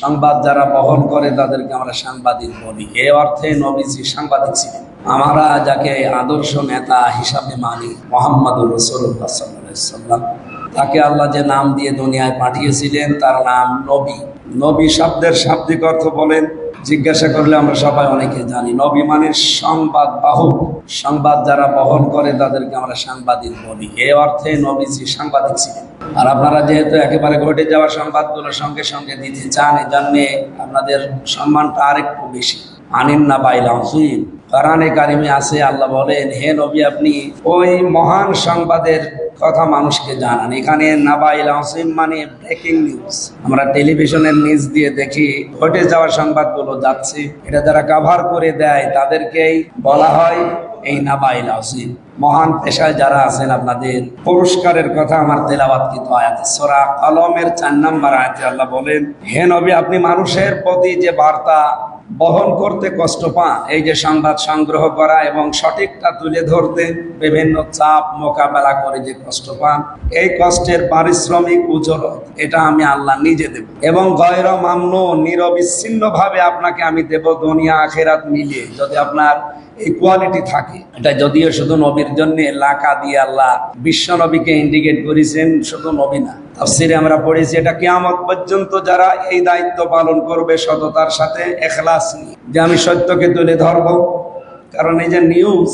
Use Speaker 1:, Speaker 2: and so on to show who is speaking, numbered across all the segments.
Speaker 1: সংবাদ যারা বহন করে তাদেরকে আমরা সাংবাদিক বলি। এ অর্থে নবীজি সাংবাদিক ছিলেন। আমরা যাকে আদর্শ নেতা হিসাবে মানি, মুহাম্মদুর রাসূলুল্লাহ সাল্লাল্লাহু আলাইহি ওয়াসাল্লাম, তাকে আল্লাহ যে নাম দিয়ে দুনিয়ায় পাঠিয়েছিলেন তার নাম নবী। নবী শব্দের শাব্দিক অর্থ বলেন, জিজ্ঞাসা করলে আমরা সবাই অনেকে জানি। নবী মানে সংবাদ বাহক, সংবাদ যারা বহন করে তাদেরকে আমরা সাংবাদিক বলি। এ অর্থে নবীজি সাংবাদিক ছিলেন। আর আপনারা যেহেতু একেবারে ঘটে যাওয়া সংবাদগুলো সঙ্গে সঙ্গে দিতে চান, এই জন্যে আপনাদের সম্মানটা আরেকটু বেশি। আনিন না বাইল আযীম, কোরআনে কারিমে আছে, আল্লাহ বলেন, হে নবী আপনি ওই মহান সংবাদের কথা মানুষকে জানান। এখানে নাবাইল আযীম মানে ব্রেকিং নিউজ। আমরা টেলিভিশনের নিউজ দিয়ে দেখি ঘটে যাওয়া সংবাদগুলো যাচ্ছে, এটা যারা কভার করে দেয় তাদেরকেই বলা হয় এই নাবাইল আযীম। মহান পেশায় যারা আছেন আপনাদের পুরস্কারের কথা আমার তেলাওয়াতকৃত আয়াত সূরা কলমের 4 নম্বর আয়াতে আল্লাহ বলেন, হে নবী আপনি মানুষের প্রতি যে বার্তা বহন করতে কষ্ট পান, এই যে সংবাদ সংগ্রহ করা এবং সঠিকটা তুলে ধরতে বিভিন্ন চাপ মোকাবেলা করে যে কষ্ট পান, এই কষ্টের পারিশ্রমিক উজরত এটা আমি আল্লাহ নিজে দেব এবং গয়র মামনু নিরবিচ্ছিন্ন ভাবে আপনাকে আমি দেব, দুনিয়া আখিরাত মিলিয়ে, যদি আপনার এই কোয়ালিটি থাকে। এটা যদিও শুধু নবীর জন্য লাকা দিয়ে আল্লাহ বিশ্ব নবীকে ইন্ডিকেট করেছেন, শুধু নবী না। তাফসীরে আমরা পড়েছি এটা কিয়ামত পর্যন্ত যারা এই দায়িত্ব পালন করবে সততার সাথে, ইখলাস নিয়ে, যে আমি সত্যকে তুলে ধরব। কারণ এই যে নিউজ,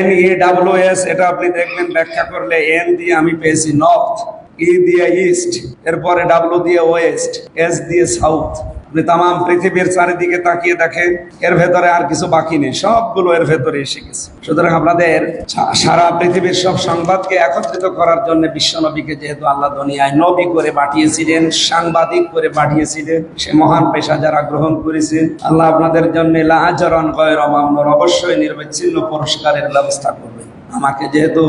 Speaker 1: NEWS, এটা আপনি দেখবেন ব্যাখ্যা করলে এন দিয়ে আমি পেয়েছি নর্থ, ই দিয়ে ইস্ট, এরপরে ডাব্লু দিয়ে ওয়েস্ট, এস দিয়ে সাউথ। আপনি তাম পৃথিবীর চারিদিকে তাকিয়ে দেখেন, এর ভেতরে আর কিছু বাকি নেই, সবগুলো এর ভেতরে এসে গেছে। সুতরাং আপনাদের সারা পৃথিবীর সব সংবাদকে একত্রিত করার জন্য বিশ্বনবীকে যেহেতু আল্লাহ দুনিয়ায় নবী করে পাঠিয়েছিলেন, সাংবাদিক করে পাঠিয়েছিলেন, সে মহান পেশা যারা গ্রহণ করেছেন, আল্লাহ আপনাদের জন্য লা আজরান গায়রা মামনুন, অবশ্যই নির্বিচ্ছিন্ন পুরস্কারের ব্যবস্থা করবেন। আমাকে যেহেতু